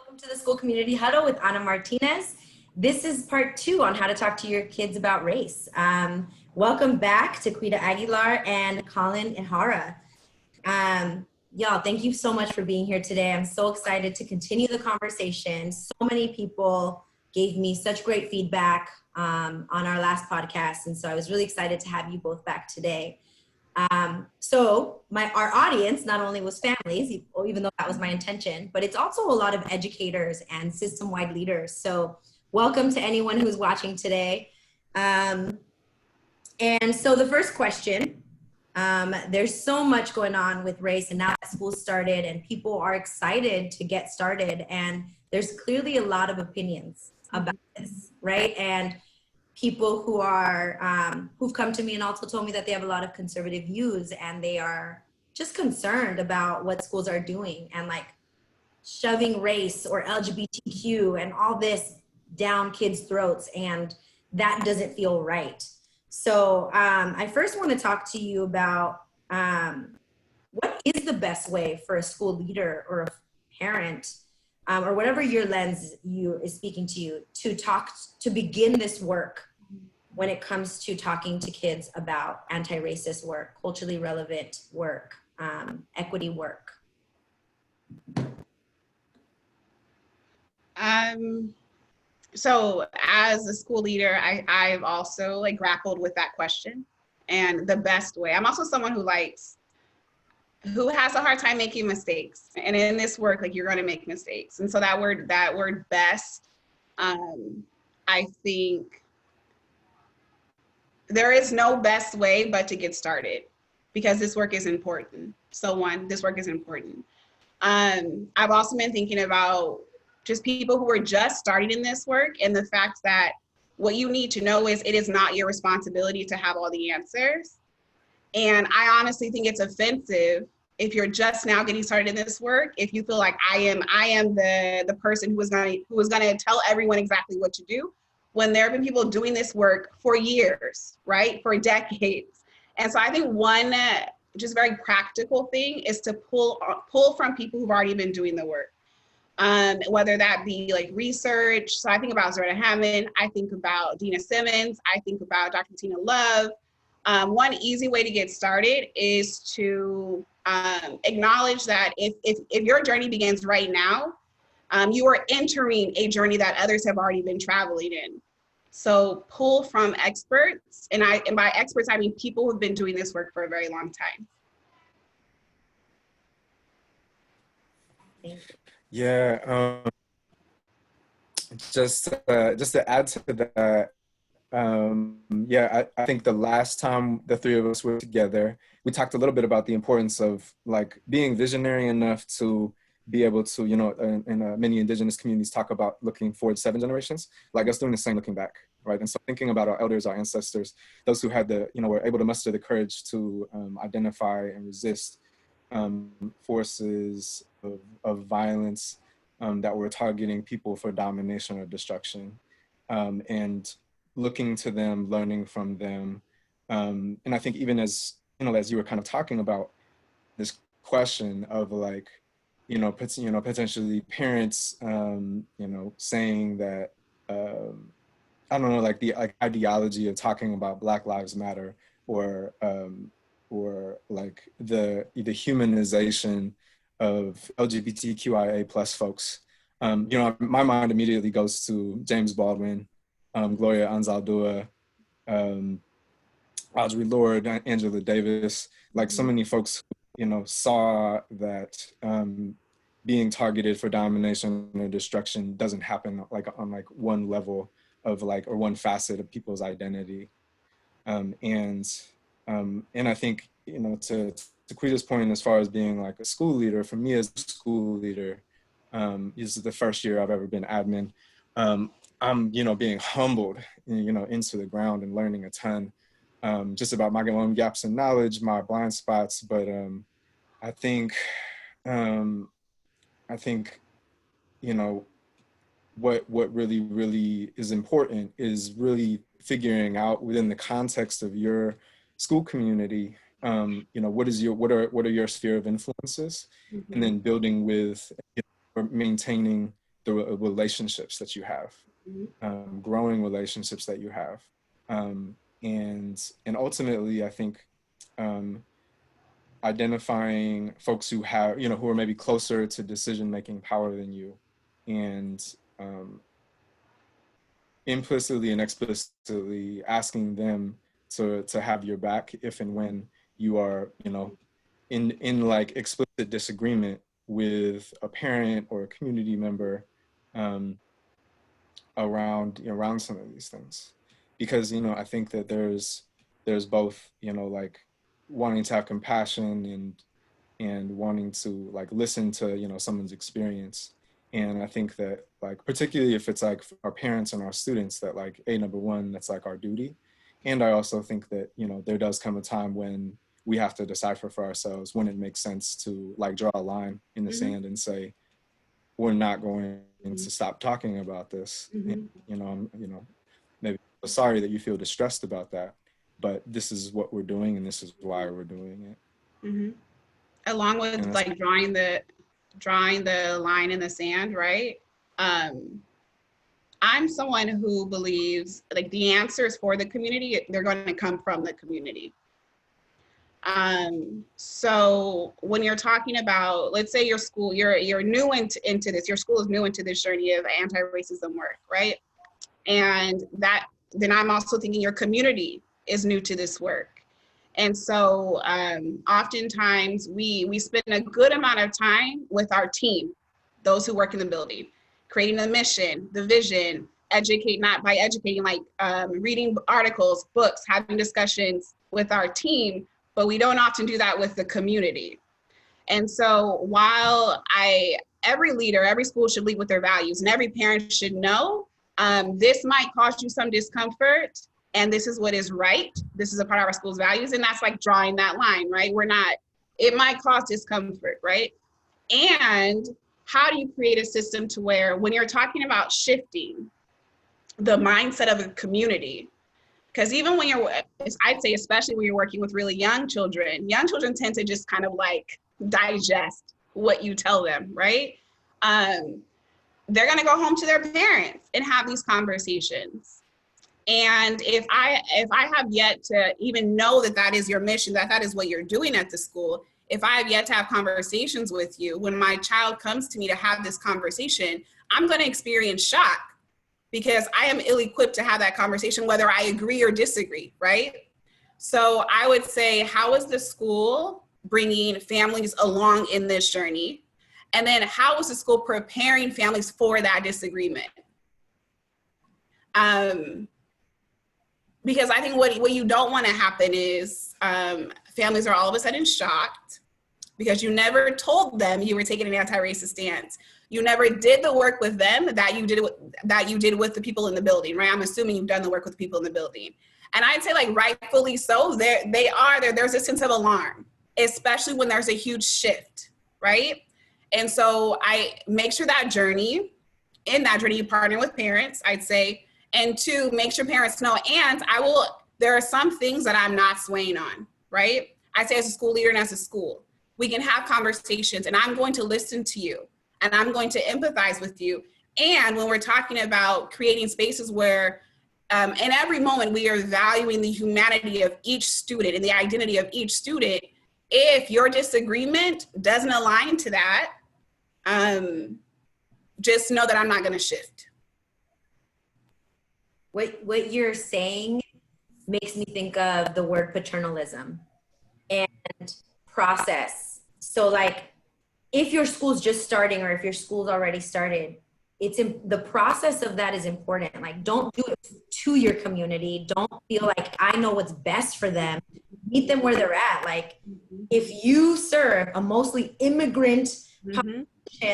welcome to the School Community Huddle with Ana Martinez. This is part 2 on how to talk to your kids about race. Welcome back to Quita Aguilar and Colin Ihara. Y'all, thank you so much for being here today. I'm so excited to continue the conversation. So many people gave me such great feedback on our last podcast, and so I was really excited to have you both back today. So our audience not only was families, even though that was my intention, but it's also a lot of educators and system-wide leaders. So welcome to anyone who's watching today. And so the first question, there's so much going on with race, and now that school started and people are excited to get started, and there's clearly a lot of opinions about this, right? And people who are who've come to me and also told me that they have a lot of conservative views, and they are just concerned about what schools are doing and like shoving race or LGBTQ and all this down kids' throats, and that doesn't feel right. So I first want to talk to you about what is the best way for a school leader or a parent, or whatever your lens is speaking to you, to begin this work when it comes to talking to kids about anti-racist work, culturally relevant work, equity work. So as a school leader, I've also like grappled with that question and the best way. I'm also someone who has a hard time making mistakes. And in this work, like, you're going to make mistakes. And so that word best, I think there is no best way but to get started, because this work is important. This work is important. I've also been thinking about just people who are just starting in this work, and the fact that what you need to know is it is not your responsibility to have all the answers. And I honestly think it's offensive if you're just now getting started in this work, if you feel like I am the person who is going to tell everyone exactly what to do, when there have been people doing this work for years, right, for decades. And so I think one just very practical thing is to pull from people who've already been doing the work. Whether that be like research. So I think about Zorda Hammond, I think about Dina Simmons, I think about Dr. Tina Love. One easy way to get started is to acknowledge that if your journey begins right now, you are entering a journey that others have already been traveling in. So pull from experts, and by experts, I mean people who've been doing this work for a very long time. Yeah, just to add to that, yeah, I think the last time the three of us were together, we talked a little bit about the importance of like being visionary enough to be able to, you know, in many indigenous communities talk about looking forward 7 generations, like us doing the same looking back, right? And so thinking about our elders, our ancestors, those who had were able to muster the courage to identify and resist forces of violence that were targeting people for domination or destruction, and looking to them, learning from them. And I think even as you were kind of talking about this question of like, potentially parents, saying that, I don't know, like the ideology of talking about Black Lives Matter, or like the humanization of LGBTQIA plus folks. My mind immediately goes to James Baldwin, Gloria Anzaldúa, Audre Lorde, Angela Davis, like so many folks who, saw that being targeted for domination or destruction doesn't happen like on like one level of like, or one facet of people's identity. And I think, to Quita's point, as far as being like a school leader, for me as a school leader, this is the first year I've ever been admin. I'm, being humbled, into the ground and learning a ton, just about my own gaps in knowledge, my blind spots. But I think, what really is important is really figuring out within the context of your school community, what are your sphere of influences, and then building with, or maintaining the relationships that you have, growing relationships that you have. And ultimately, I think identifying folks who have, who are maybe closer to decision-making power than you, and implicitly and explicitly asking them to have your back if and when you are, in like explicit disagreement with a parent or a community member around some of these things. Because, I think that there's both, like wanting to have compassion and wanting to like listen to, someone's experience. And I think that, like, particularly if it's like our parents and our students, that like, number one, that's like our duty. And I also think that, there does come a time when we have to decipher for ourselves when it makes sense to like draw a line in the sand and say, we're not going to stop talking about this. And, I'm, maybe sorry that you feel distressed about that, but this is what we're doing and this is why we're doing it. Along with like drawing the line in the sand, right? I'm someone who believes like the answers for the community, they're going to come from the community. So when you're talking about, let's say your school, you're new into this, your school is new into this journey of anti-racism work, right? And then I'm also thinking your community is new to this work. And so oftentimes we spend a good amount of time with our team, those who work in the building, creating the mission, the vision, not by educating, like reading articles, books, having discussions with our team, but we don't often do that with the community. And so while every leader, every school should lead with their values, and every parent should know this might cause you some discomfort, and this is what is right. This is a part of our school's values, and that's like drawing that line, right? It might cause discomfort, right? And how do you create a system to where when you're talking about shifting the mindset of a community, because even when I'd say especially when you're working with really young children tend to just kind of like digest what you tell them, right? They're gonna go home to their parents and have these conversations. And if I have yet to even know that is your mission, that is what you're doing at the school, if I have yet to have conversations with you, when my child comes to me to have this conversation, I'm gonna experience shock because I am ill-equipped to have that conversation, whether I agree or disagree, right? So I would say, how is the school bringing families along in this journey? And then how is the school preparing families for that disagreement? Because I think what you don't want to happen is families are all of a sudden shocked because you never told them you were taking an anti-racist stance. You never did the work with them that you did with the people in the building, right? I'm assuming you've done the work with the people in the building. And I'd say like rightfully so, there's a sense of alarm, especially when there's a huge shift, right? And so I make sure in that journey, you partner with parents, I'd say, and two, make sure parents know, and there are some things that I'm not swaying on, right? I say as a school leader and as a school, we can have conversations and I'm going to listen to you and I'm going to empathize with you. And when we're talking about creating spaces where in every moment we are valuing the humanity of each student and the identity of each student, if your disagreement doesn't align to that, just know that I'm not gonna shift. What you're saying makes me think of the word paternalism and process. So like, if your school's just starting or if your school's already started, the process of that is important. Like, don't do it to your community. Don't feel like I know what's best for them. Meet them where they're at. Like, if you serve a mostly immigrant population,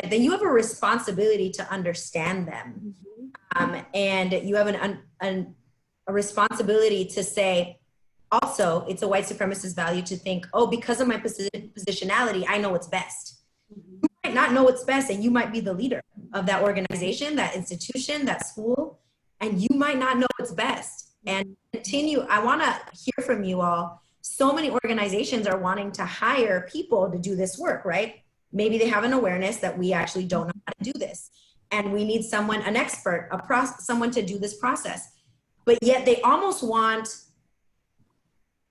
then you have a responsibility to understand them. And you have a responsibility to say, also, it's a white supremacist value to think, oh, because of my positionality, I know what's best. You might not know what's best, and you might be the leader of that organization, that institution, that school, and you might not know what's best. And I want to hear from you all. So many organizations are wanting to hire people to do this work, right? Maybe they have an awareness that we actually don't know how to do this. and we need someone, an expert, someone to do this process. But yet they almost want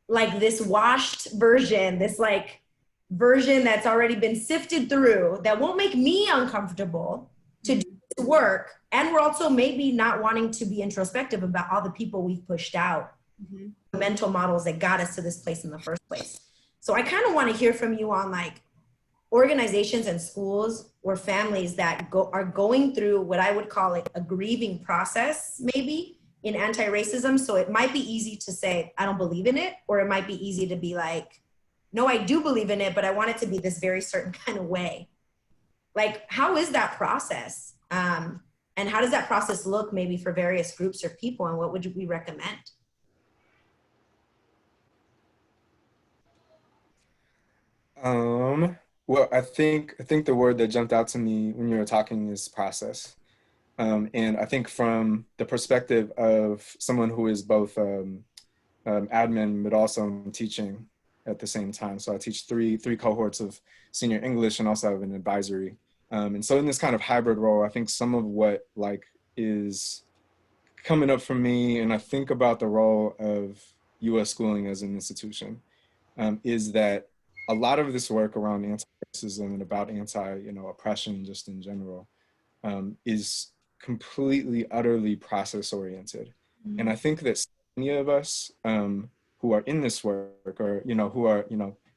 like this washed version, this like version that's already been sifted through, that won't make me uncomfortable to do this work. And we're also maybe not wanting to be introspective about all the people we've pushed out, the mental models that got us to this place in the first place. So I kind of want to hear from you on like organizations and schools or families that are going through what I would call like a grieving process, maybe in anti-racism. So it might be easy to say, I don't believe in it, or it might be easy to be like, no, I do believe in it, but I want it to be this very certain kind of way. Like, how is that process? And how does that process look maybe for various groups or people, and what would we recommend? Well, I think the word that jumped out to me when you were talking is process. And I think from the perspective of someone who is both admin, but also teaching at the same time. So I teach three cohorts of senior English and also have an advisory. And so in this kind of hybrid role, I think some of what like is coming up for me, and I think about the role of U.S. schooling as an institution, is that a lot of this work around anti-racism and about oppression just in general is completely, utterly process oriented. And I think that many of us who are in this work, or, who are,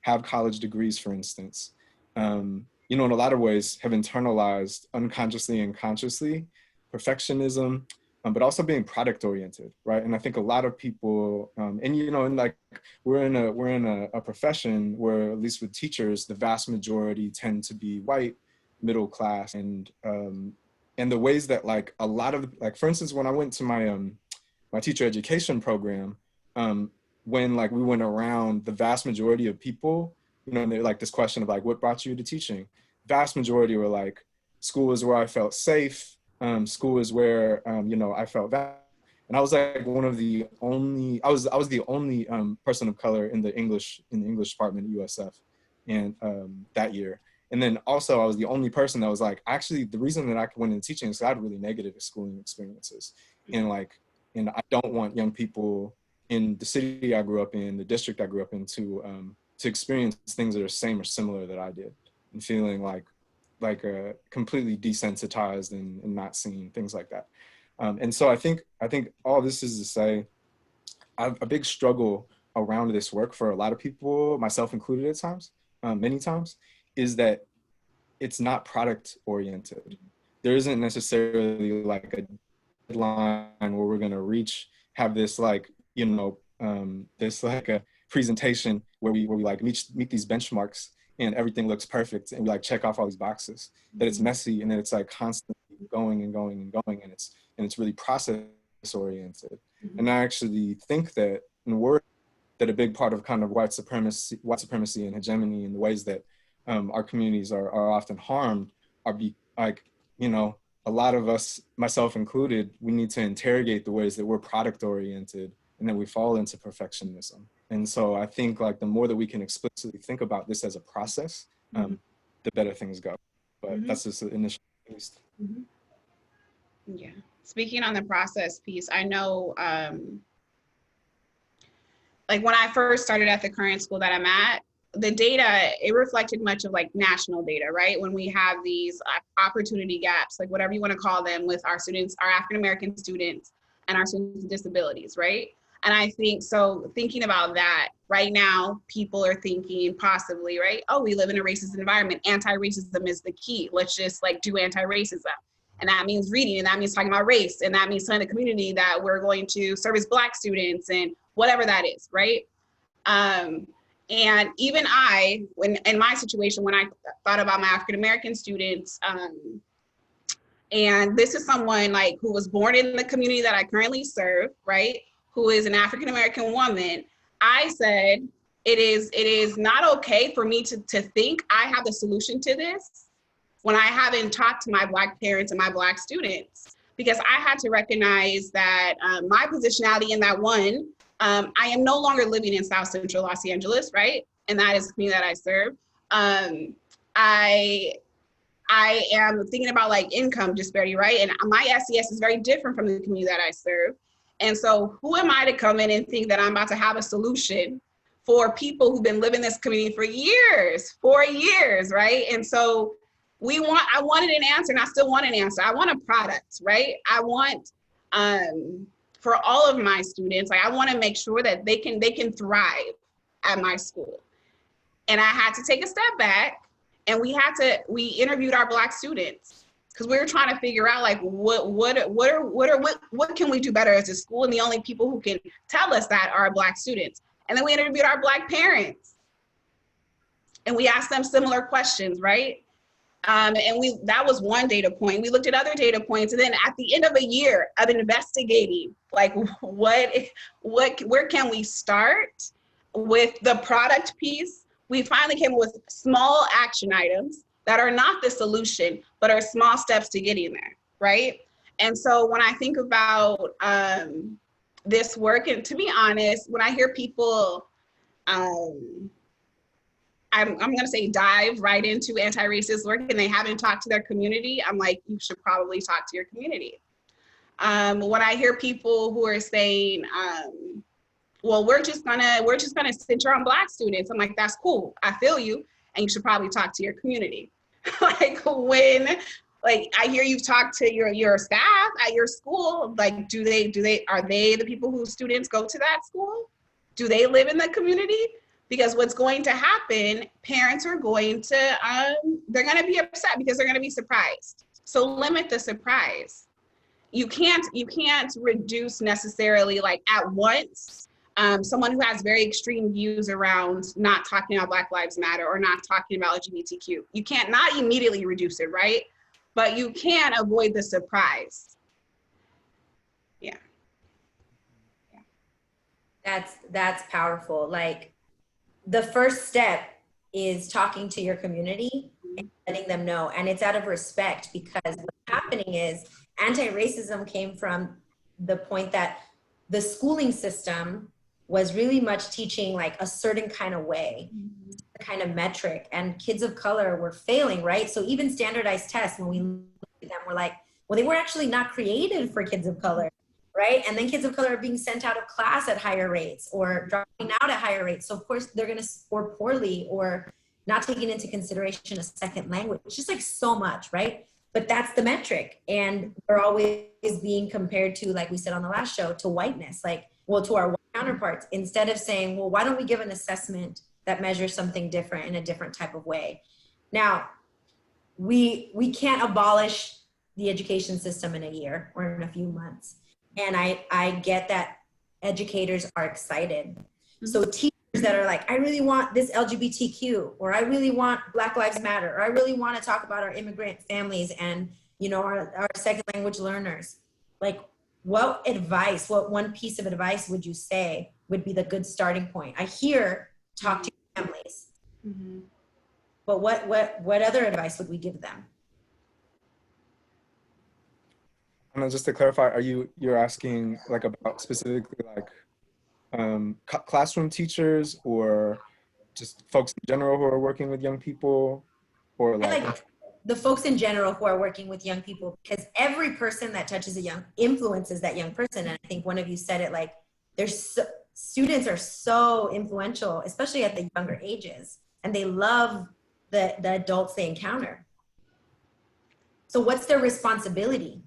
have college degrees, for instance, in a lot of ways have internalized unconsciously and consciously perfectionism, but also being product oriented, right? And I think a lot of people, and like we're in a profession where, at least with teachers, the vast majority tend to be white, middle class, and the ways that like a lot of, like, for instance, when I went to my my teacher education program, when like we went around, the vast majority of people, and they're like this question of like, what brought you to teaching? Vast majority were like, school is where I felt safe. School is where, I felt valued. And I was like one of the only, I was the only person of color in the English department at USF, and that year. And then also I was the only person that was like, actually, the reason that I went into teaching is I had really negative schooling experiences. And I don't want young people in the city I grew up in, the district I grew up in, to experience things that are same or similar that I did, and feeling like completely desensitized and not seeing things like that. And so I think all this is to say, I have a big struggle around this work for a lot of people, myself included at times, many times, is that it's not product oriented. There isn't necessarily like a deadline where we're going to have this like, this like a presentation where we like meet these benchmarks and everything looks perfect and we like check off all these boxes. That it's messy, and then it's like constantly going and going and going, and it's really process oriented. And I actually think that that a big part of kind of white supremacy and hegemony, and the ways that our communities are often harmed, a lot of us, myself included, we need to interrogate the ways that we're product oriented and that we fall into perfectionism. And so I think like the more that we can explicitly think about this as a process, the better things go. But that's just the initial, at least. Yeah. Speaking on the process piece, I know, like when I first started at the current school that I'm at, the data, it reflected much of like national data, right? When we have these opportunity gaps, like whatever you want to call them, with our students, our African-American students and our students with disabilities, right? And I think, so thinking about that right now, people are thinking possibly, right? Oh, we live in a racist environment. Anti-racism is the key. Let's just like do anti-racism. And that means reading, and that means talking about race, and that means telling the community that we're going to service Black students and whatever that is, right? And even when in my situation, when I thought about my African-American students, and this is someone like who was born in the community that I currently serve, right? Who is an African-American woman, I said, it is not okay for me to think I have the solution to this when I haven't talked to my Black parents and my Black students, because I had to recognize that my positionality in that one, I am no longer living in South Central Los Angeles, right? And that is the community that I serve. I am thinking about like income disparity, right? And my SES is very different from the community that I serve. And so who am I to come in and think that I'm about to have a solution for people who've been living in this community for years, 4 years, right? And so I wanted an answer, and I still want an answer. I want a product, right? I want, for all of my students, like I want to make sure that they can thrive at my school. And I had to take a step back, and we interviewed our Black students, because we were trying to figure out like what can we do better as a school, and the only people who can tell us that are Black students. And then we interviewed our Black parents, and we asked them similar questions, right? And that was one data point. We looked at other data points, and then at the end of a year of investigating, like where can we start with the product piece, we finally came up with small action items that are not the solution, but are small steps to getting there, right? And so when I think about this work, and to be honest, when I hear people, I'm gonna say dive right into anti-racist work and they haven't talked to their community, I'm like, you should probably talk to your community. When I hear people who are saying, well, we're just gonna center on Black students, I'm like, that's cool, I feel you, and you should probably talk to your community. Like like I hear you've talked to your staff at your school, like are they the people whose students go to that school? Do they live in the community? Because what's going to happen, parents are going to, they're gonna be upset because they're gonna be surprised. So limit the surprise. You can't reduce necessarily like at once someone who has very extreme views around not talking about Black Lives Matter or not talking about LGBTQ. You can't not immediately reduce it, right? But you can avoid the surprise. Yeah. That's powerful. Like the first step is talking to your community and letting them know. And it's out of respect, because what's happening is anti-racism came from the point that the schooling system was really much teaching like a certain kind of way, a kind of metric, and kids of color were failing, right? So even standardized tests, when we look at them, we're like, well, they were actually not created for kids of color, right? And then kids of color are being sent out of class at higher rates or dropping out at higher rates. So of course they're gonna score poorly or not taking into consideration a second language. It's just like so much, right? But that's the metric. And we're always being compared to, like we said on the last show, to whiteness, like, well, to our white counterparts, instead of saying, well, why don't we give an assessment that measures something different in a different type of way? Now, we can't abolish the education system in a year or in a few months. And I get that educators are excited. So teachers that are like, I really want this LGBTQ, or I really want Black Lives Matter, or I really want to talk about our immigrant families and, you know, our second language learners. Like, what one piece of advice would you say would be the good starting point? I hear talk to your families, but what other advice would we give them? And just to clarify, you're asking like about specifically like classroom teachers, or just folks in general who are working with young people, or like the folks in general who are working with young people, because every person that touches influences that young person. And I think one of you said it, like students are so influential, especially at the younger ages, and they love the adults they encounter. So what's their responsibility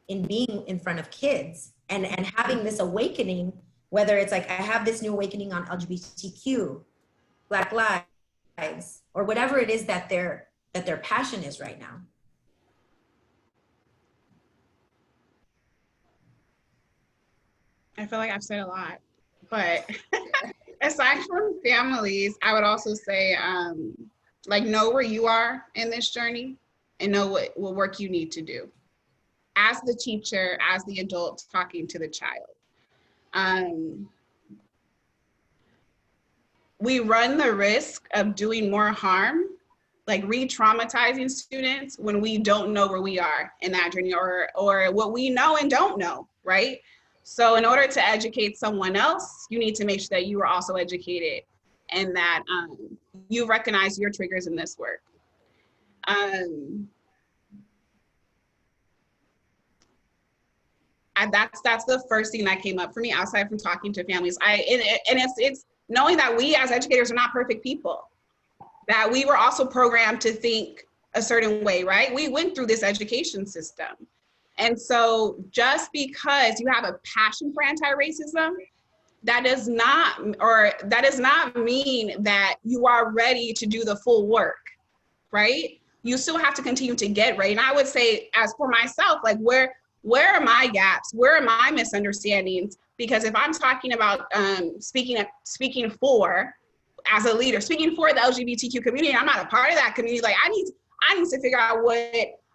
in being in front of kids and having this awakening, whether it's like, I have this new awakening on LGBTQ, Black lives, or whatever it is that their passion is right now? I feel like I've said a lot, but aside from families, I would also say, like, know where you are in this journey and know what work you need to do as the teacher, as the adult talking to the child. We run the risk of doing more harm, like re-traumatizing students, when we don't know where we are in that journey, or what we know and don't know, right? So in order to educate someone else, you need to make sure that you are also educated and that you recognize your triggers in this work. Um, that's the first thing that came up for me outside from talking to families. It's knowing that we as educators are not perfect people, that we were also programmed to think a certain way, right? We went through this education system. And so just because you have a passion for anti-racism, that does not mean that you are ready to do the full work, right? You still have to continue to get ready. And I would say, as for myself, like where are my gaps? Where are my misunderstandings? Because if I'm talking about speaking for as a leader, speaking for the LGBTQ community, I'm not a part of that community. Like I need to figure out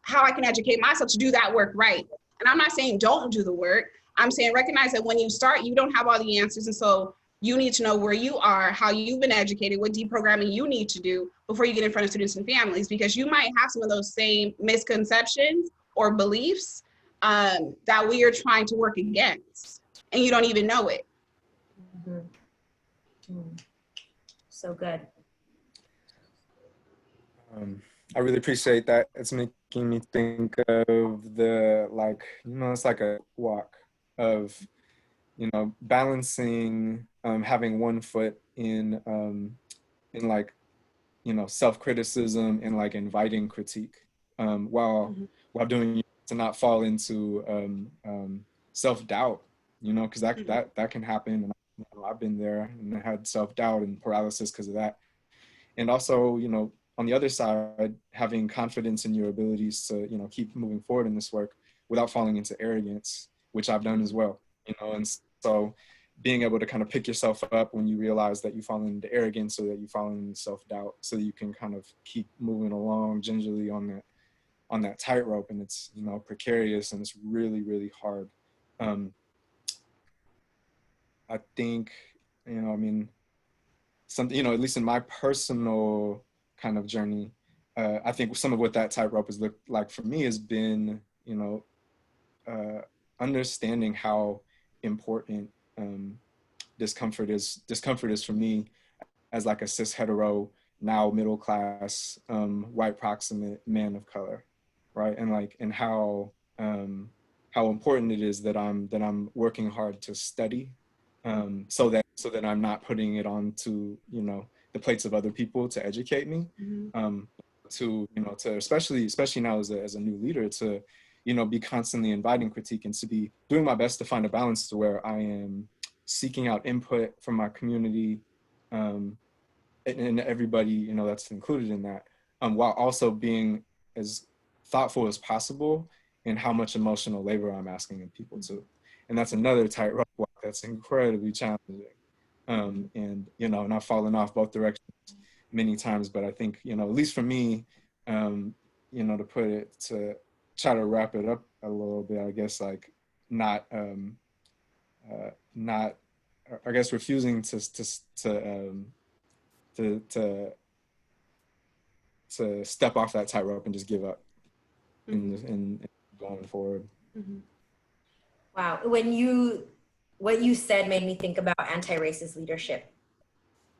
how I can educate myself to do that work right. And I'm not saying don't do the work. I'm saying recognize that when you start, you don't have all the answers. And so you need to know where you are, how you've been educated, what deprogramming you need to do before you get in front of students and families, because you might have some of those same misconceptions or beliefs that we are trying to work against, and you don't even know it. Mm-hmm. Mm. So good. I really appreciate that. It's making me think of the, like, it's like a walk of, balancing, having one foot in like, self-criticism and like inviting critique, while doing, to not fall into self-doubt, because that can happen. And I've been there and I had self-doubt and paralysis because of that. And also, on the other side, having confidence in your abilities to, keep moving forward in this work without falling into arrogance, which I've done as well, and so being able to kind of pick yourself up when you realize that you fall into arrogance or that you fall into self-doubt, so that you can kind of keep moving along gingerly on that tightrope. And it's, precarious and it's really, really hard. I think, something, at least in my personal kind of journey, I think some of what that tightrope has looked like for me has been, understanding how important discomfort is for me as like a cis hetero, now middle class, white proximate man of color, right? And how important it is that I'm working hard to study, so that I'm not putting it onto, the plates of other people to educate me, to especially now as a new leader, to, be constantly inviting critique and to be doing my best to find a balance to where I am seeking out input from my community, and everybody, that's included in that, while also being as thoughtful as possible in how much emotional labor I'm asking of people too. And that's another tightrope walk that's incredibly challenging. And, and I've fallen off both directions many times, but I think, at least for me, to try to wrap it up a little bit, I guess, like not, I guess, refusing to step off that tightrope and just give up, and going forward. Wow. What you said made me think about anti-racist leadership.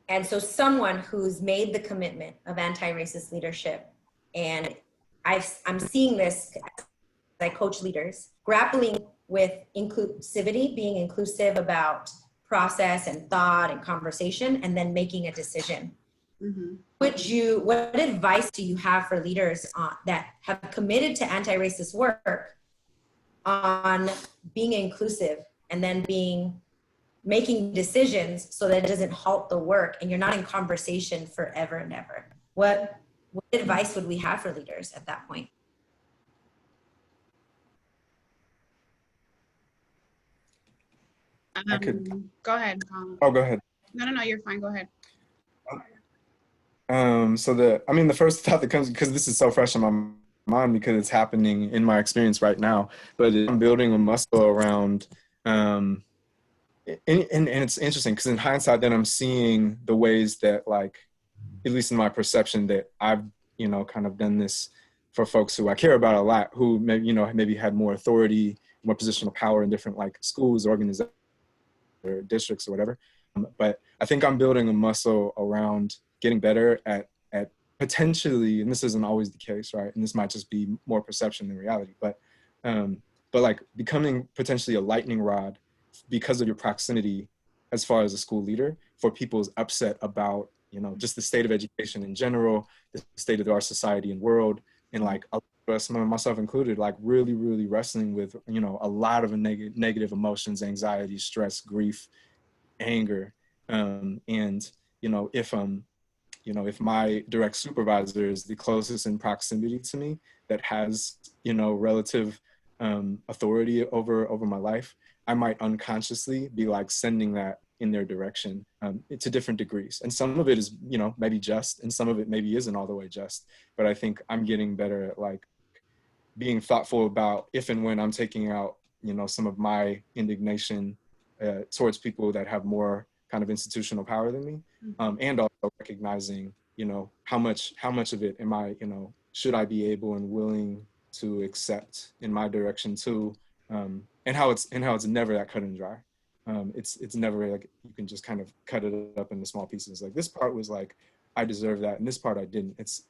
And so someone who's made the commitment of anti-racist leadership, and I'm seeing this as I coach leaders, grappling with inclusivity, being inclusive about process and thought and conversation, and then making a decision. What advice do you have for leaders that have committed to anti-racist work on being inclusive and then making decisions so that it doesn't halt the work and you're not in conversation forever and ever? What advice would we have for leaders at that point? Go ahead. Oh, go ahead. No, you're fine. Go ahead. So the first thought that comes, because this is so fresh in my mind because it's happening in my experience right now, but I'm building a muscle around, and it's interesting because in hindsight, then I'm seeing the ways that, like, at least in my perception, that I've, kind of done this for folks who I care about a lot, who maybe had more authority, more positional power in different, like, schools, organizations, or districts or whatever. But I think I'm building a muscle around getting better at potentially, and this isn't always the case, right? And this might just be more perception than reality, but like becoming potentially a lightning rod because of your proximity as far as a school leader for people's upset about, you know, just the state of education in general, the state of our society and world, and like a lot of us, myself included, like really wrestling with, you know, a lot of negative emotions, anxiety, stress, grief, anger, and if my direct supervisor is the closest in proximity to me that has, you know, relative authority over my life, I might unconsciously be like sending that in their direction to different degrees. And some of it is, you know, maybe just, and some of it maybe isn't all the way just. But I think I'm getting better at like being thoughtful about if and when I'm taking out, you know, some of my indignation towards people that have more kind of institutional power than me, and also recognizing, you know, how much of it am I, you know, should I be able and willing to accept in my direction too, and how it's never that cut and dry. It's never like you can just kind of cut it up into small pieces. Like this part was like I deserve that, and this part I didn't. It's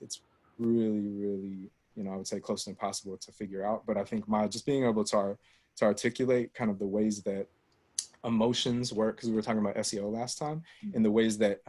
really, you know, I would say close to impossible to figure out. But I think my just being able to articulate kind of the ways that emotions work, because we were talking about SEO last time, and the ways that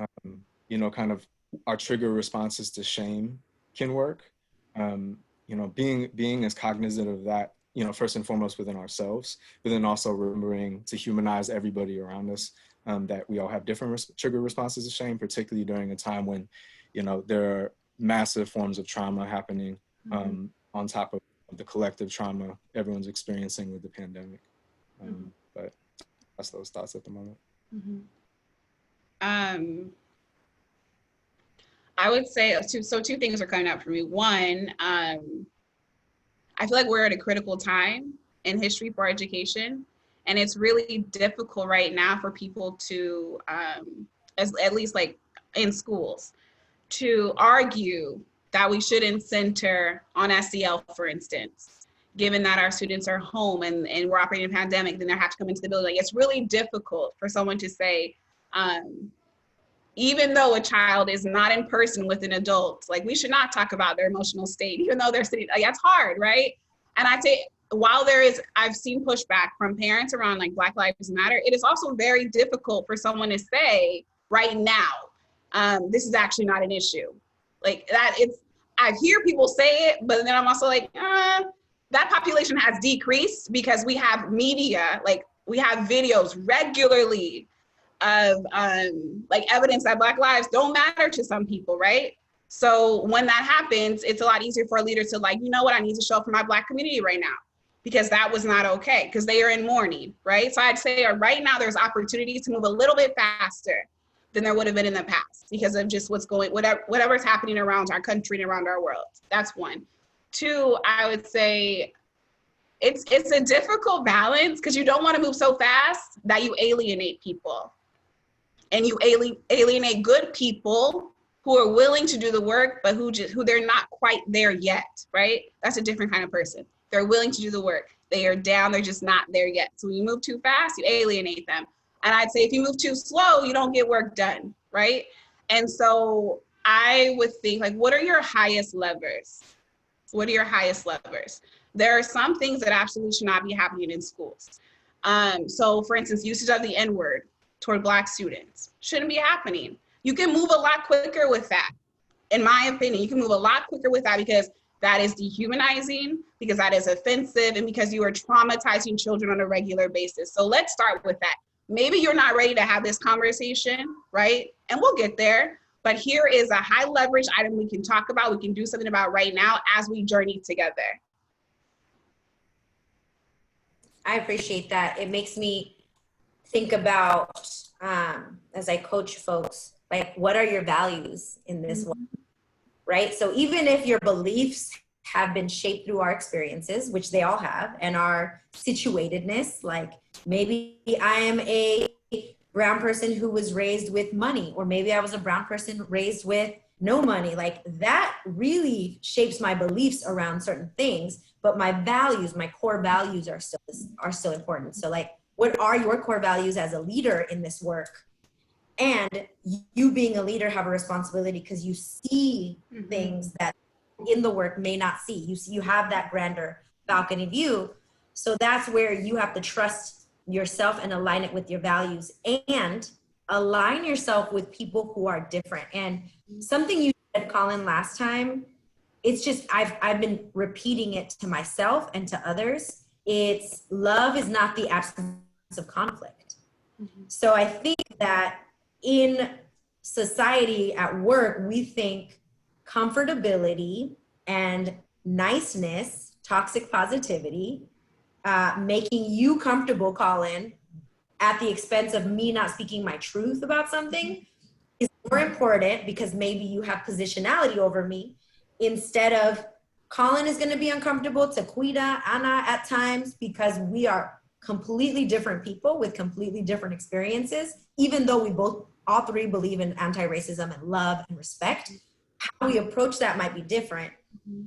you know, kind of our trigger responses to shame can work. You know, being as cognizant of that, you know, first and foremost within ourselves, but then also remembering to humanize everybody around us, that we all have different trigger responses to shame, particularly during a time when, you know, there are massive forms of trauma happening on top of the collective trauma everyone's experiencing with the pandemic. But that's those thoughts at the moment. I would say two things are coming up for me. One, I feel like we're at a critical time in history for education, and it's really difficult right now for people to, at least like in schools, to argue that we shouldn't center on SEL, for instance, given that our students are home and we're operating in a pandemic, then they have to come into the building. It's really difficult for someone to say, even though a child is not in person with an adult, like we should not talk about their emotional state, even though they're sitting, like that's hard, right? And I'd say while I've seen pushback from parents around like Black Lives Matter, it is also very difficult for someone to say right now, this is actually not an issue. Like that, I hear people say it, but then I'm also like, that population has decreased because we have media, like we have videos regularly of like evidence that Black lives don't matter to some people, right? So when that happens, it's a lot easier for a leader to like, you know what, I need to show up for my Black community right now because that was not okay because they are in mourning, right? So I'd say right now there's opportunities to move a little bit faster than there would have been in the past because of just whatever's happening around our country and around our world. That's one. Two, I would say it's a difficult balance because you don't want to move so fast that you alienate people. And you alienate good people who are willing to do the work, but who they're not quite there yet, right? That's a different kind of person. They're willing to do the work. They are down, they're just not there yet. So when you move too fast, you alienate them. And I'd say if you move too slow, you don't get work done, right? And so I would think like, what are your highest levers? What are your highest levers? There are some things that absolutely should not be happening in schools. So for instance, usage of the N-word toward Black students shouldn't be happening. You can move a lot quicker with that. In my opinion, you can move a lot quicker with that because that is dehumanizing, because that is offensive, and because you are traumatizing children on a regular basis. So let's start with that. Maybe you're not ready to have this conversation, right? And we'll get there. But here is a high leverage item we can talk about, we can do something about right now as we journey together. I appreciate that. It makes me think about, as I coach folks, like, what are your values in this world, right? So even if your beliefs have been shaped through our experiences, which they all have, and our situatedness, like maybe I am a brown person who was raised with money, or maybe I was a brown person raised with no money, like that really shapes my beliefs around certain things, but my values, my core values are still important. So like, what are your core values as a leader in this work? And you being a leader have a responsibility because you see things that in the work may not see. You have that grander balcony view. So that's where you have to trust yourself and align it with your values and align yourself with people who are different. And something you said, Colin, last time, it's just, I've been repeating it to myself and to others. It's love is not the absence of conflict. So I think that in society at work, we think comfortability and niceness, toxic positivity, making you comfortable, Colin, at the expense of me not speaking my truth about something is more important because maybe you have positionality over me instead of Colin is going to be uncomfortable to Quita, Anna at times because we are completely different people with completely different experiences, even though we all three believe in anti-racism and love and respect. How we approach that might be different.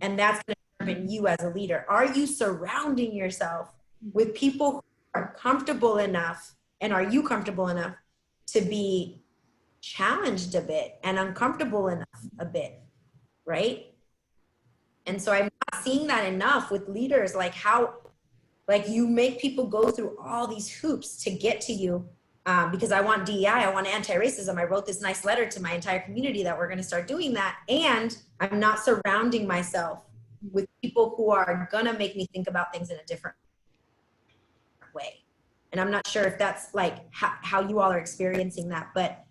And that's going to determine you as a leader. Are you surrounding yourself with people who are comfortable enough, and are you comfortable enough to be challenged a bit and uncomfortable enough a bit, right? And so I'm not seeing that enough with leaders, like how, like you make people go through all these hoops to get to you because I want DEI, I want anti-racism. I wrote this nice letter to my entire community that we're going to start doing that. And I'm not surrounding myself with people who are going to make me think about things in a different way. And I'm not sure if that's like how you all are experiencing that, but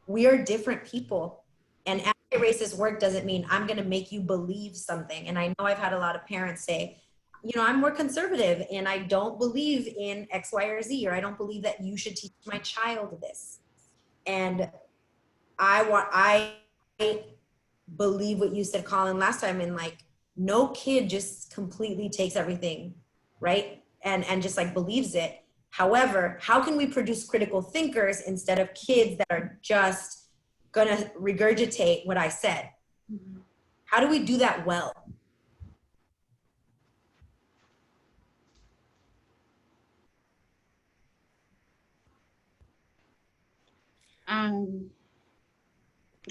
we are different people. And anti-racist work doesn't mean I'm going to make you believe something. And I know I've had a lot of parents say, you know, I'm more conservative and I don't believe in X, Y, or Z, or I don't believe that you should teach my child this. And I believe what you said, Colin, last time, in like, no kid just completely takes everything, right? And just like believes it. However, how can we produce critical thinkers instead of kids that are just gonna regurgitate what I said? How do we do that well?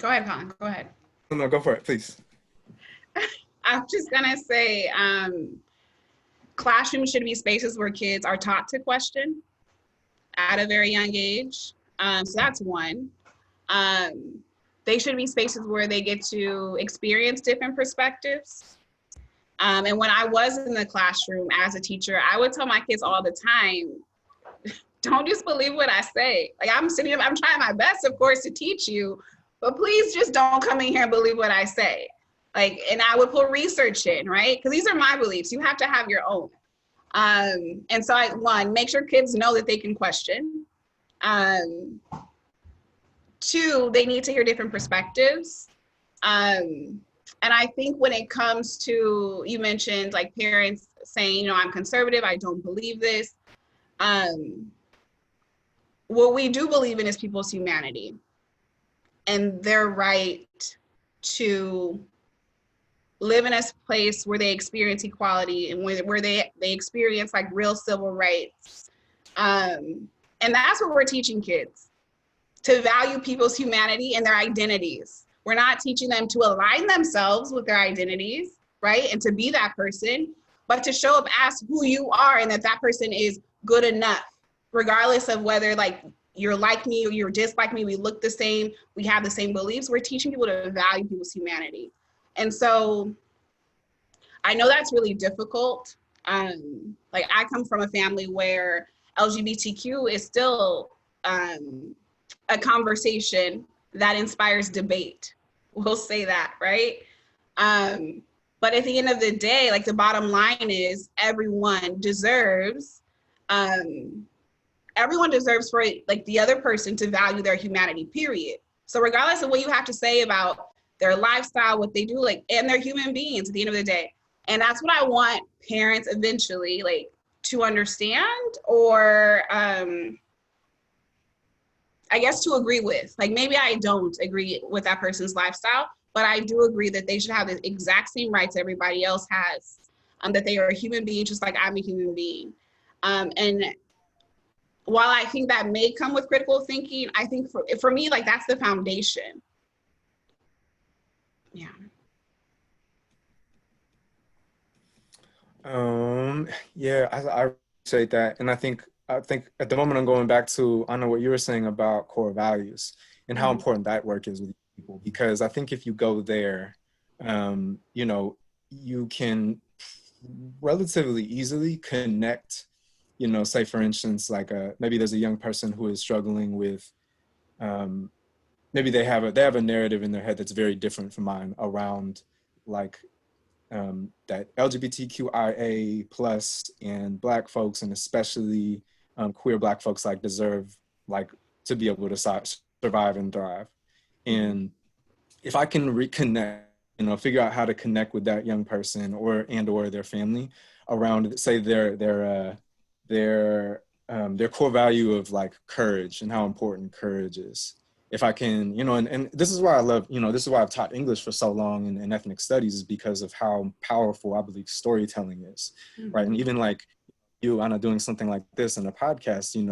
Go ahead, Colin, go ahead. No, go for it, please. I'm just gonna say, classrooms should be spaces where kids are taught to question at a very young age. So that's one. They should be spaces where they get to experience different perspectives. And when I was in the classroom as a teacher, I would tell my kids all the time, don't just believe what I say. Like I'm trying my best, of course, to teach you, but please just don't come in here and believe what I say. Like, and I would put research in, right? Because these are my beliefs. You have to have your own. And so make sure kids know that they can question. Two, they need to hear different perspectives. And I think when it comes to, you mentioned like parents saying, you know, I'm conservative, I don't believe this. What we do believe in is people's humanity and their right to live in a place where they experience equality and where they experience like real civil rights. And that's what we're teaching kids, to value people's humanity and their identities. We're not teaching them to align themselves with their identities, right? And to be that person, but to show up as who you are and that that person is good enough, regardless of whether like you're like me or you're dislike me, we look the same, we have the same beliefs. We're teaching people to value people's humanity. And so I know that's really difficult. Like I come from a family where LGBTQ is still a conversation that inspires debate. We'll say that, right? But at the end of the day, like the bottom line is everyone deserves for like the other person to value their humanity, period. So regardless of what you have to say about their lifestyle, what they do, like, and they're human beings at the end of the day. And that's what I want parents eventually like to understand, or I guess to agree with. Like maybe I don't agree with that person's lifestyle, but I do agree that they should have the exact same rights everybody else has, that they are a human being just like I'm a human being. And while I think that may come with critical thinking, I think for me, like that's the foundation. Yeah. Yeah, I appreciate that. And I think at the moment I'm going back to, I know what you were saying about core values and how important that work is with people, because I think if you go there, you know, you can relatively easily connect, you know, say for instance, like maybe there's a young person who is struggling with, maybe they have a narrative in their head that's very different from mine around like that LGBTQIA plus and Black folks, and especially queer Black folks, like deserve like to be able to survive and thrive. And if I can reconnect, you know, figure out how to connect with that young person or their family around, say their core value of like courage and how important courage is. If I can, you know, and this is why I love, you know, this is why I've taught English for so long in ethnic studies, is because of how powerful I believe storytelling is, right? And even like you, Anna, doing something like this in a podcast, you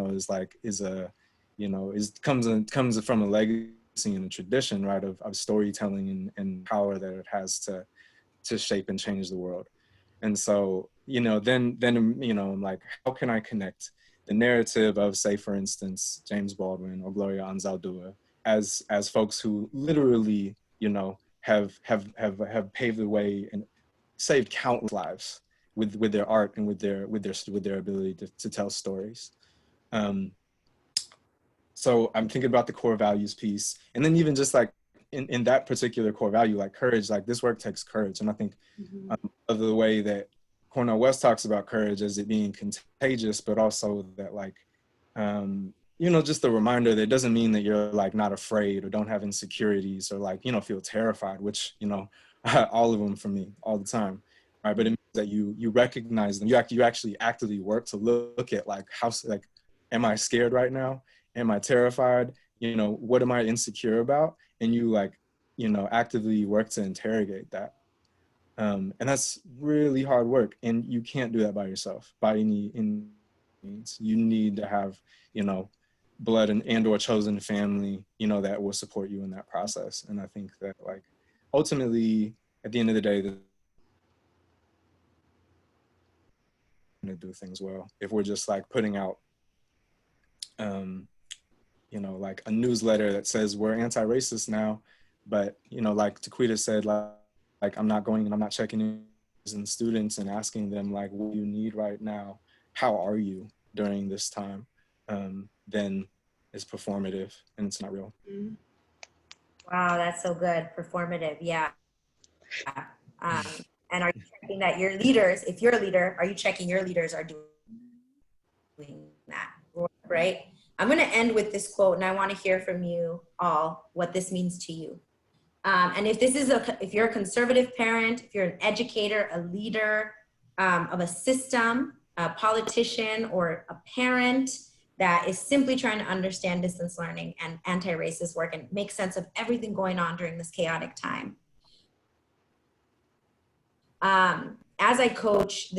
know, comes from a legacy and a tradition, right, of storytelling and power that it has to shape and change the world. And so, you know, then you know, like, how can I connect the narrative of, say, for instance, James Baldwin or Gloria Anzaldúa as folks who literally, you know, have paved the way and saved countless lives with their art and with their ability to tell stories. So I'm thinking about the core values piece, and then even just like in that particular core value, like courage, like this work takes courage. And I think of the way that Cornel West talks about courage as it being contagious, but also that like, you know, just a reminder that it doesn't mean that you're like not afraid or don't have insecurities or like, you know, feel terrified, which, you know, all of them for me all the time. Right. But it means that you recognize them. You actually actively work to look at like, how, like, am I scared right now? Am I terrified? You know, what am I insecure about? And you like, you know, actively work to interrogate that. And that's really hard work. And you can't do that by yourself by any means. You need to have, you know, blood and or chosen family, you know, that will support you in that process. And I think that like, ultimately, at the end of the day, to do things well. If we're just like putting out, you know, like a newsletter that says we're anti-racist now, but, you know, like Taquita said, like I'm not going and I'm not checking in students and asking them like, what do you need right now? How are you during this time? Then it's performative and it's not real. Wow, that's so good. Performative, yeah. And are you checking that your leaders, if you're a leader, are you checking your leaders are doing that, right? I'm going to end with this quote, and I want to hear from you all what this means to you. And if if you're a conservative parent, if you're an educator, a leader of a system, a politician, or a parent that is simply trying to understand distance learning and anti-racist work and make sense of everything going on during this chaotic time. As I coached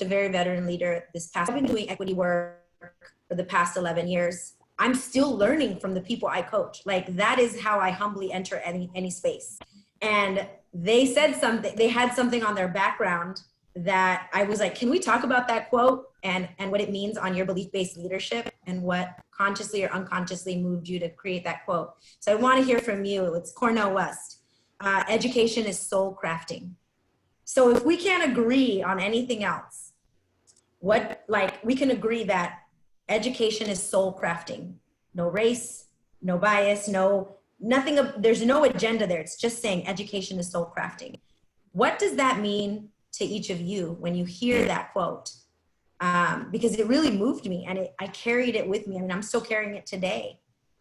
a very veteran leader I've been doing equity work for the past 11 years. I'm still learning from the people I coach. Like, that is how I humbly enter any space. And they said something, they had something on their background that I was like, can we talk about that quote and what it means on your belief-based leadership and what consciously or unconsciously moved you to create that quote? So I want to hear from you. It's Cornel West. Education is soul crafting. So if we can't agree on anything else, we can agree that education is soul crafting. No race, no bias, nothing. There's no agenda there. It's just saying education is soul crafting. What does that mean to each of you when you hear that quote? Because it really moved me, and I carried it with me. I mean, I'm still carrying it today.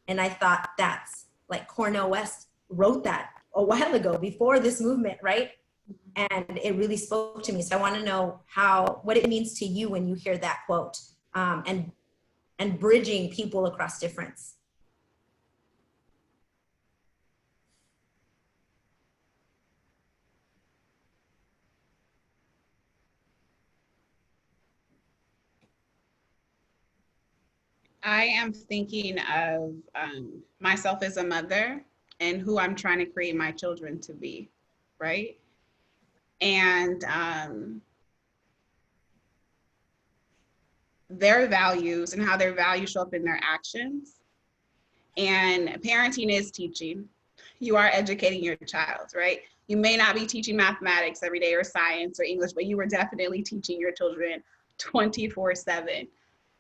And I thought, that's like Cornel West wrote that a while ago before this movement, right? And it really spoke to me. So I want to know what it means to you when you hear that quote, and bridging people across difference. I am thinking of myself as a mother and who I'm trying to create my children to be, right? And their values and how their values show up in their actions. And parenting is teaching. You are educating your child, right? You may not be teaching mathematics every day or science or English, but you are definitely teaching your children 24/7.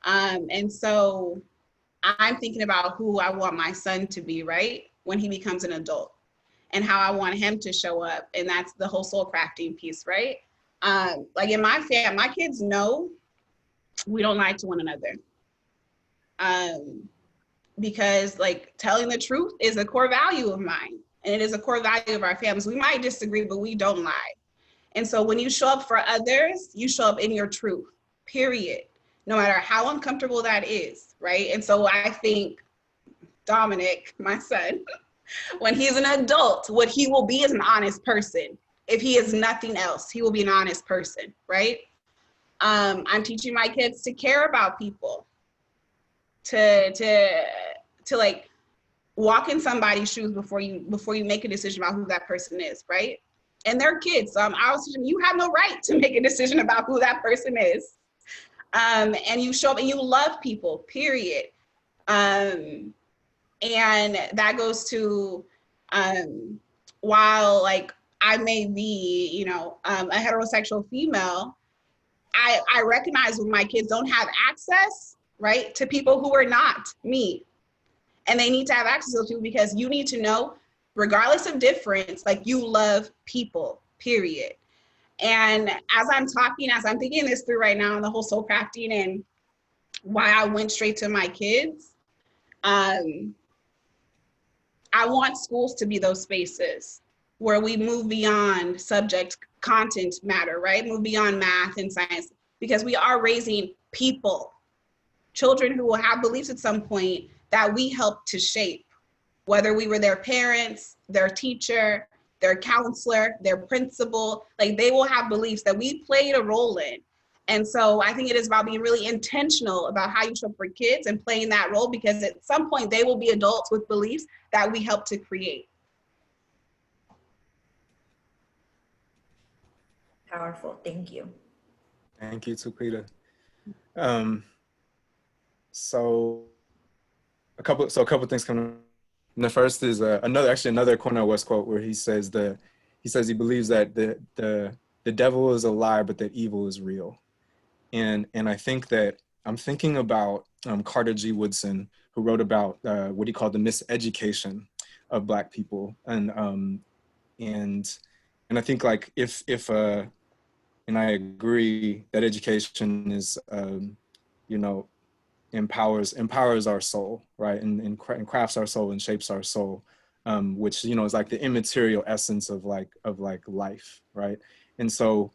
And so I'm thinking about who I want my son to be, right? When he becomes an adult and how I want him to show up. And that's the whole soul crafting piece, right? Like in my family, my kids know we don't lie to one another. Um, because like telling the truth is a core value of mine and it is a core value of our families. We might disagree, but we don't lie. And so when you show up for others, you show up in your truth, period. No matter how uncomfortable that is, right? And so I think Dominic, my son, when he's an adult, what he will be is an honest person. If he is nothing else, he will be an honest person, right? I'm teaching my kids to care about people, to like walk in somebody's shoes before you make a decision about who that person is, right? And they're kids. I was teaching you have no right to make a decision about who that person is. And you show up and you love people, period. And that goes to while like I may be, a heterosexual female, I recognize when my kids don't have access, right, to people who are not me. And they need to have access to those people because you need to know, regardless of difference, like you love people, period. And as I'm talking, as I'm thinking this through right now and the whole soul crafting and why I went straight to my kids, I want schools to be those spaces where we move beyond subject content matter, right? Move beyond math and science because we are raising people, children who will have beliefs at some point that we helped to shape, whether we were their parents, their teacher, their counselor, their principal, like they will have beliefs that we played a role in. And so I think it is about being really intentional about how you show up for kids and playing that role because at some point they will be adults with beliefs that we helped to create. Powerful. Thank you. Thank you, Tukwita. Um, so a couple things coming. And the first is another Cornel West quote where he says he believes that the devil is a lie, but that evil is real. And I think that I'm thinking about Carter G. Woodson, who wrote about what he called the miseducation of Black people, and I think like if and I agree that education is empowers our soul, right, and crafts our soul and shapes our soul, which is like the immaterial essence of life, right? And so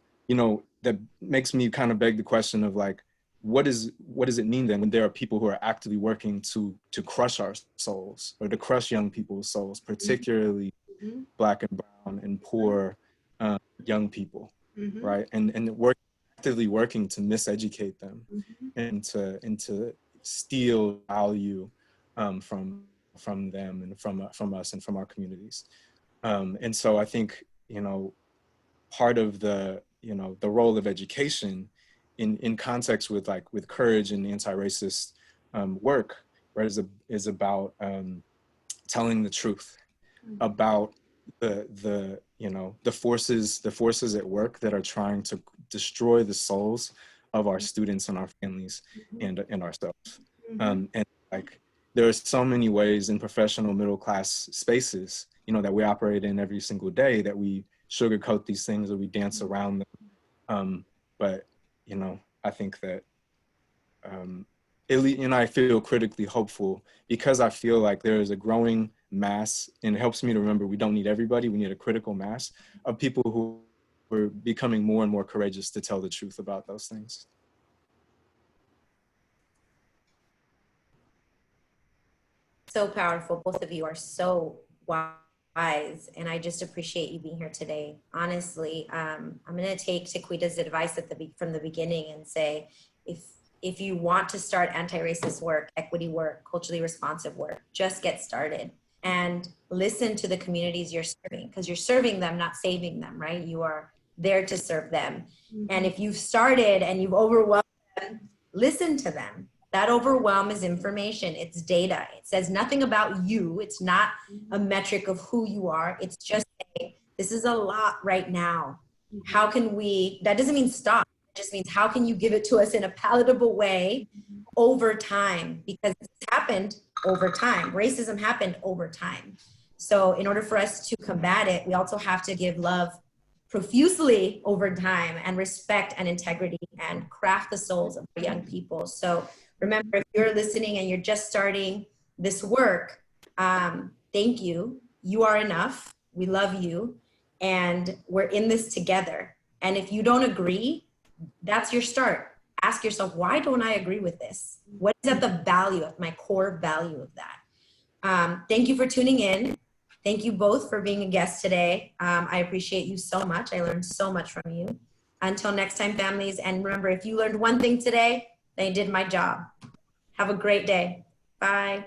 that makes me kind of beg the question of like, what does it mean then when there are people who are actively working to crush our souls or to crush young people's souls, particularly Mm-hmm. Black and brown and poor young people, Mm-hmm. right? And actively working to miseducate them, Mm-hmm. and to steal value from them and from us and from our communities. And so I think part of the role of education in context with courage and anti-racist work, right, is about telling the truth about the forces at work that are trying to destroy the souls of our students and our families and ourselves. And like there are so many ways in professional middle class spaces that we operate in every single day that we sugarcoat these things or we dance around them. But I think that I feel critically hopeful because I feel like there is a growing mass, and it helps me to remember we don't need everybody. We need a critical mass of people who are becoming more and more courageous to tell the truth about those things. So powerful. Both of you are so wise, and I just appreciate you being here today. Honestly, I'm going to take Taquita's advice from the beginning and say, if if you want to start anti-racist work, equity work, culturally responsive work, just get started and listen to the communities you're serving, because you're serving them, not saving them, right? You are there to serve them. And if you've started and you've overwhelmed them, listen to them. That overwhelm is information. It's data. It says nothing about you. It's not a metric of who you are. It's just, hey, this is a lot right now. How can we, that doesn't mean stop. It just means how can you give it to us in a palatable way over time? Because it's happened over time. Racism happened over time. So in order for us to combat it, we also have to give love profusely over time, and respect and integrity, and craft the souls of our young people. So remember, if you're listening and you're just starting this work, thank you. You are enough. We love you. And we're in this together. And if you don't agree, that's your start. Ask yourself, why don't I agree with this? What is at the value of my core value of that? Thank you for tuning in. Thank you both for being a guest today. I appreciate you so much. I learned so much from you. Until next time, families. And remember, if you learned one thing today, then I did my job. Have a great day. Bye.